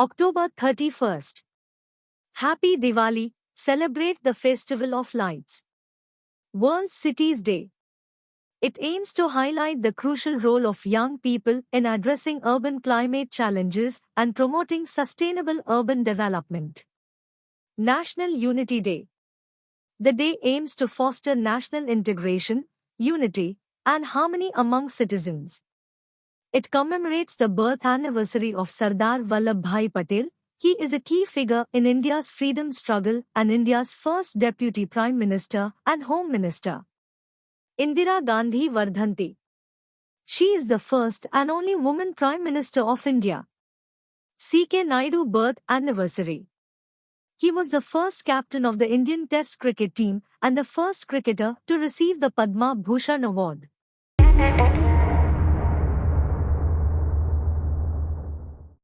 October 31st. Happy Diwali, celebrate the festival of lights. World Cities Day. It aims to highlight the crucial role of young people in addressing urban climate challenges and promoting sustainable urban development. National Unity Day. The day aims to foster national integration, unity, and harmony among citizens. It commemorates the birth anniversary of Sardar Vallabhbhai Patel. He is a key figure in India's freedom struggle and India's first Deputy Prime Minister and Home Minister. Indiragandhi Vardhanti. She is the first and only woman Prime Minister of India. C.K. Naidu birth anniversary. He was the first captain of the Indian Test cricket team and the first cricketer to receive the Padma Bhushan award.